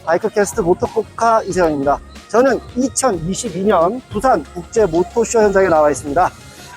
바이크캐스트 모토포카 이세영입니다. 저는 2022년 부산 국제 모토쇼 현장에 나와 있습니다.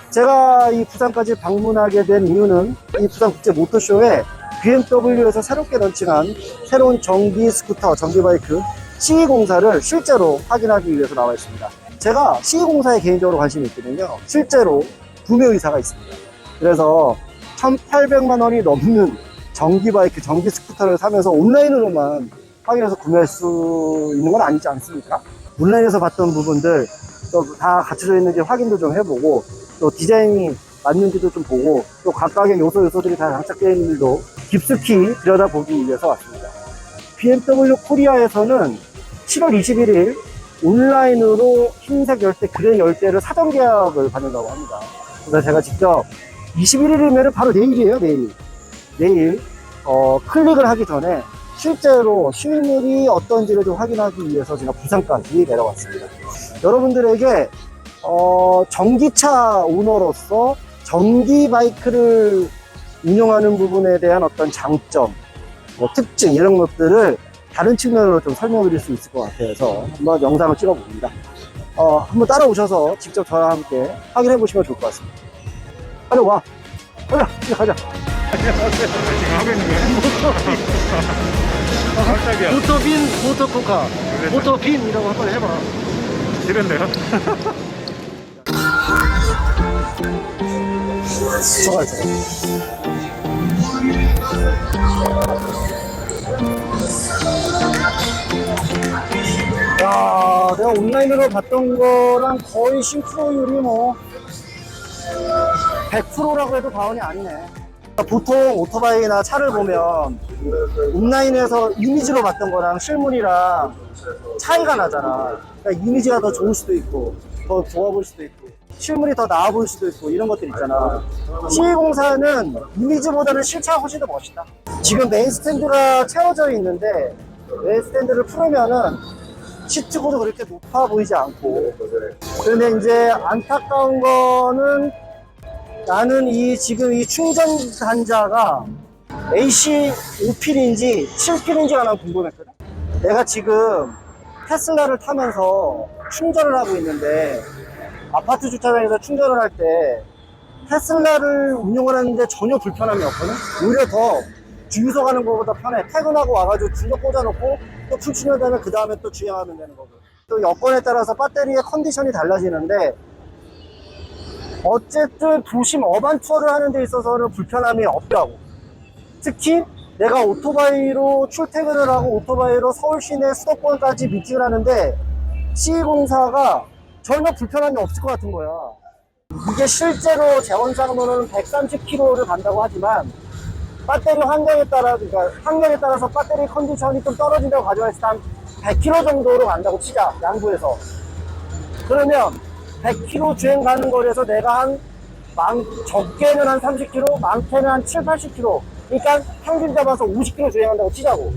제가 이 부산까지 방문하게 된 이유는 이 부산 국제 모토쇼에 BMW에서 새롭게 런칭한 새로운 전기 스쿠터, 전기 바이크 CE04를 실제로 확인하기 위해서 나와 있습니다. 제가 CE04에 개인적으로 관심이 있거든요. 실제로 구매 의사가 있습니다. 그래서 1,800만 원이 넘는 전기 바이크, 전기 스쿠터를 사면서 온라인으로만 확인해서 구매할 수 있는 건 아니지 않습니까? 온라인에서 봤던 부분들 또 다 갖춰져 있는지 확인도 좀 해보고, 또 디자인이 맞는지도 좀 보고, 또 각각의 요소들이 다 장착되어 있는 일도 깊숙이 들여다보기 위해서 왔습니다. BMW 코리아에서는 7월 21일 온라인으로 흰색 열대, 그레이 열대를 사전 계약을 받는다고 합니다. 그래서 제가 직접 21일이면 바로 내일이에요. 내일 클릭을 하기 전에 실제로 실물이 어떤지를 좀 확인하기 위해서 제가 부산까지 내려왔습니다. 여러분들에게 전기차 오너로서 전기 바이크를 운영하는 부분에 대한 어떤 장점, 특징 이런 것들을 다른 측면으로 좀 설명해 드릴 수 있을 것 같아서 한번 영상을 찍어 봅니다. 한번 따라오셔서 직접 저와 함께 확인해 보시면 좋을 것 같습니다. 빨리 와. 가자. 지금 하고 있는 거예요? 깜짝이야. 모토빈 모토포카 모토빈이라고 한번 해봐. 싫은데요? 저거. 야, 내가 온라인으로 봤던 거랑 거의 싱크로율이 뭐 100%라고 해도 과언이 아니네. 보통 오토바이나 차를 보면 온라인에서 이미지로 봤던 거랑 실물이랑 차이가 나잖아. 그러니까 이미지가 더 좋을 수도 있고, 더 좋아 보일 수도 있고, 실물이 더 나아 보일 수도 있고, 이런 것들 있잖아. CE04는 이미지보다는 실차가 훨씬 더 멋있다. 지금 메인 스탠드가 채워져 있는데, 메인 스탠드를 풀으면은 시트고도 그렇게 높아 보이지 않고, 그런데 이제 안타까운 거는 나는 지금 이 충전 단자가 AC 5핀인지 7핀인지가 난 궁금했거든. 내가 지금 테슬라를 타면서 충전을 하고 있는데, 아파트 주차장에서 충전을 할 때 테슬라를 운영을 하는데 전혀 불편함이 없거든. 오히려 더 주유소 가는 것보다 편해. 퇴근하고 와가지고 줄로 꽂아놓고 또 출출하면 그 다음에 또 주행하면 되는 거고, 또 여건에 따라서 배터리의 컨디션이 달라지는데, 어쨌든 도심 어반 투어를 하는 데 있어서는 불편함이 없다고. 특히 내가 오토바이로 출퇴근을 하고 오토바이로 서울 시내 수도권까지 미팅을 하는데 CE04가 전혀 불편함이 없을 것 같은 거야. 이게 실제로 제원상으로는 130km를 간다고 하지만 배터리 환경에 따라서 배터리 컨디션이 좀 떨어진다고 가정했을 때 한 100km 정도로 간다고 치자, 양부에서. 그러면 100km 주행 가는 거리에서 내가 적게는 한 30km, 많게는 한 7, 80km. 그러니까 평균 잡아서 50km 주행한다고 치자고.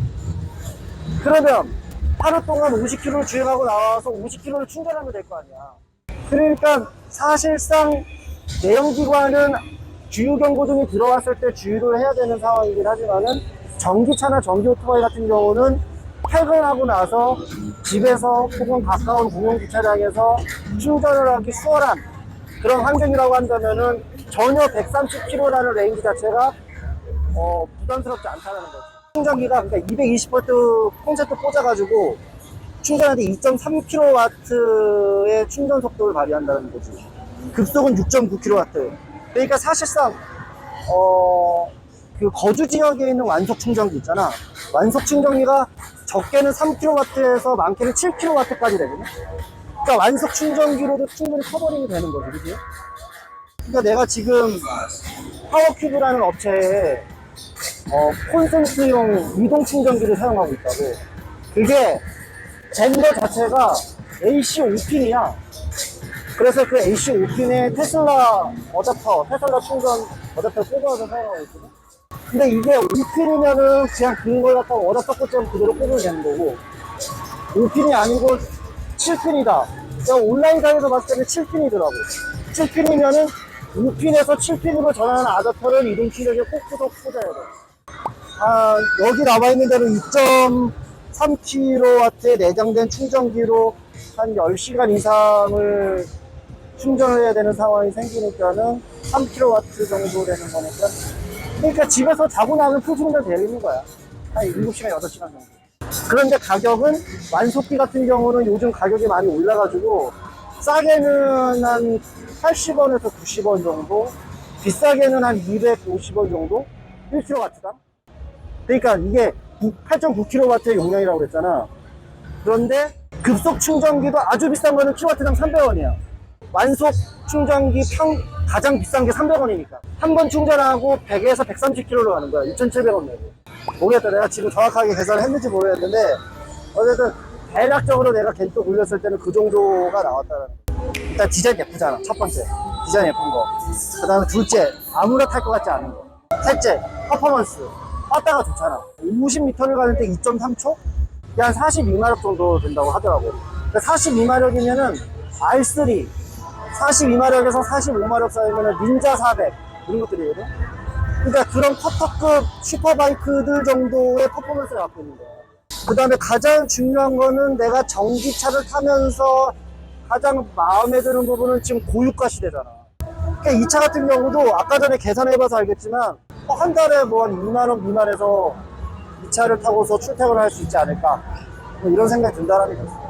그러면 하루 동안 50km를 주행하고 나와서 50km를 충전하면 될 거 아니야. 그러니까 사실상 내연기관은 주유 경고등이 들어왔을 때 주유를 해야 되는 상황이긴 하지만은, 전기차나 전기 오토바이 같은 경우는 퇴근하고 나서 집에서 혹은 가까운 공용주차장에서 충전을 하기 수월한 그런 환경이라고 한다면은 전혀 130km라는 레인지 자체가 부담스럽지 않다는 거죠. 충전기가 그러니까 220V 콘센트 꽂아가지고 충전할 때 2.3kW의 충전 속도를 발휘한다는 거지. 급속은 6.9kW. 그러니까 사실상 그 거주 지역에 있는 완속 충전기 있잖아. 완속 충전기가 적게는 3kW에서 많게는 7kW까지 되거든. 그러니까 완속 충전기로도 충분히 커버링이 되는 거지, 그지? 그러니까 내가 지금 파워큐브라는 업체에 콘센트용 이동 충전기를 사용하고 있다고. 그게 젠더 자체가 AC5핀이야. 그래서 그 AC5핀에 테슬라 어댑터, 테슬라 충전 어댑터 꽂아서 사용하고 있거든. 근데 이게 5핀이면은 그냥 그걸 갖다가 워터 서킷처럼 그대로 꽂으면 되는 거고 5핀이 아니고 7핀이다. 그냥 온라인상에서 봤을 때는 7핀이더라고. 7핀이면은 5핀에서 7핀으로 전환하는 아답터를 이동 출력에 꼭 꽂아야 돼. 아, 여기 나와 있는 대로 2.3kW에 내장된 충전기로 한 10시간 이상을 충전을 해야 되는 상황이 생기니까는 3kW 정도 되는 거니까. 그러니까 집에서 자고 나면 풀 충전 되는 거야. 한 7시간, 8시간 정도. 그런데 가격은 완속기 같은 경우는 요즘 가격이 많이 올라가지고 싸게는 한 80원에서 90원 정도, 비싸게는 한 250원 정도? 1kW당? 그러니까 이게 8.9kW의 용량이라고 그랬잖아. 그런데 급속 충전기도 아주 비싼 거는 킬로와트당 300원이야. 완속 충전기 가장 비싼 게 300원이니까. 한 번 충전하고 100에서 130km로 가는 거야. 2,700원 내고. 모르겠다. 내가 지금 정확하게 계산을 했는지 모르겠는데, 어쨌든 대략적으로 내가 겐또 굴렸을 때는 그 정도가 나왔다는 거. 일단 디자인 예쁘잖아. 첫 번째. 디자인 예쁜 거. 그 다음에 둘째, 아무나 탈 것 같지 않은 거. 셋째, 퍼포먼스. 빠따가 좋잖아. 50m를 가는데 2.3초? 한 42마력 정도 된다고 하더라고. 42마력이면은 R3, 42마력에서 45마력 사이면은 닌자 400 이런 것들이거든. 그러니까 그런 커터급 슈퍼바이크들 정도의 퍼포먼스를 갖고 있는 거야. 그 다음에 가장 중요한 거는 내가 전기차를 타면서 가장 마음에 드는 부분은 지금 고유가 시대잖아. 그러니까 이 차 같은 경우도 아까 전에 계산해봐서 알겠지만 한 달에 뭐 한 2만원 미만에서 이 차를 타고서 출퇴근을 할 수 있지 않을까, 뭐 이런 생각이 든다라는 거죠.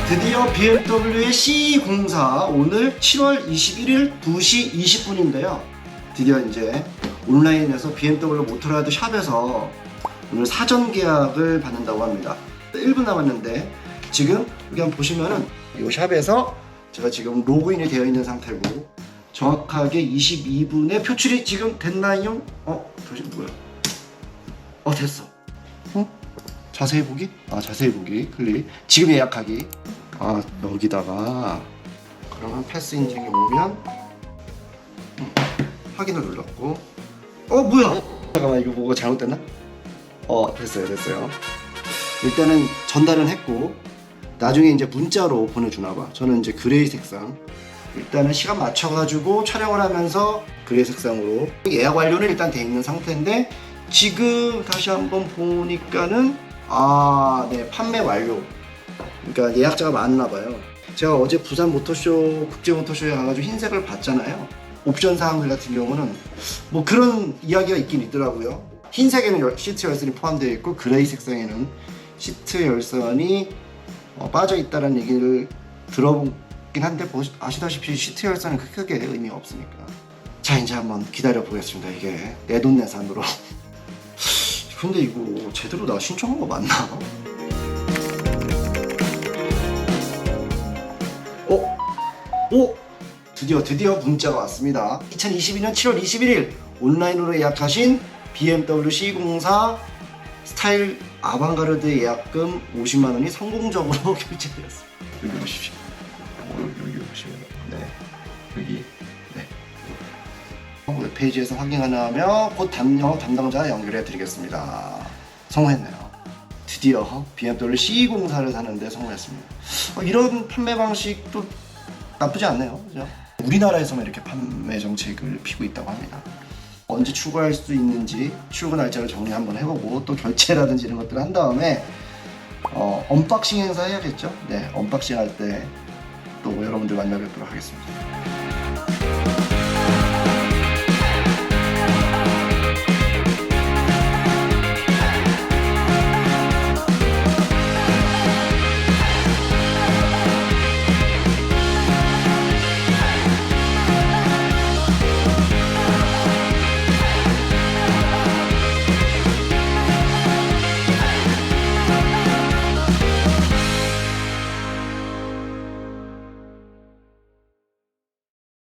드디어 BMW의 CE04 오늘 7월 21일 2시 20분인데요. 드디어 이제 온라인에서 BMW 모토라드 샵에서 오늘 사전 계약을 받는다고 합니다. 1분 남았는데 지금 여기 한번 보시면은 이 샵에서 제가 지금 로그인이 되어 있는 상태고 정확하게 22분에 표출이 지금 됐나요? 도대체 뭐야? 됐어. 자세히 보기? 자세히 보기 클릭. 지금 예약하기. 여기다가 그러면 패스 인증이 오면 확인을 눌렀고 뭐야? 잠깐만, 이거 뭐가 잘못됐나? 됐어요. 일단은 전달은 했고 나중에 이제 문자로 보내주나봐. 저는 이제 그레이 색상, 일단은 시간 맞춰가지고 촬영을 하면서 그레이 색상으로 예약 완료는 일단 돼 있는 상태인데 지금 다시 한번 보니까는 네, 판매 완료. 그러니까 예약자가 많나봐요. 제가 어제 부산 모터쇼, 국제 모터쇼에 가가지고 흰색을 봤잖아요. 옵션 사항들 같은 경우는 뭐 그런 이야기가 있긴 있더라고요. 흰색에는 시트 열선이 포함되어 있고 그레이 색상에는 시트 열선이 빠져 있다는 얘기를 들어보긴 한데 아시다시피 시트 열선은 크게 의미가 없으니까. 자, 이제 한번 기다려 보겠습니다. 이게 내돈내산으로. 근데 이거 제대로 나 신청한 거 맞나? 드디어 문자가 왔습니다. 2022년 7월 21일 온라인으로 예약하신 BMW C04 스타일 아방가르드 예약금 50만원이 성공적으로 결제되었습니다. 여기 보십시오. 여기 보시면 여기 웹페이지에서 확인하면 곧 담당자 연결해 드리겠습니다. 성공했네요. 드디어 BMW C04를 사는데 성공했습니다. 이런 판매 방식도 나쁘지 않네요. 그죠? 우리나라에서만 이렇게 판매 정책을 피고 있다고 합니다. 언제 출고할 수 있는지 출고 날짜를 정리 한번 해보고 또 결제라든지 이런 것들을 한 다음에 언박싱 행사 해야겠죠? 네, 언박싱 할 때 또 여러분들 만나 뵙도록 하겠습니다.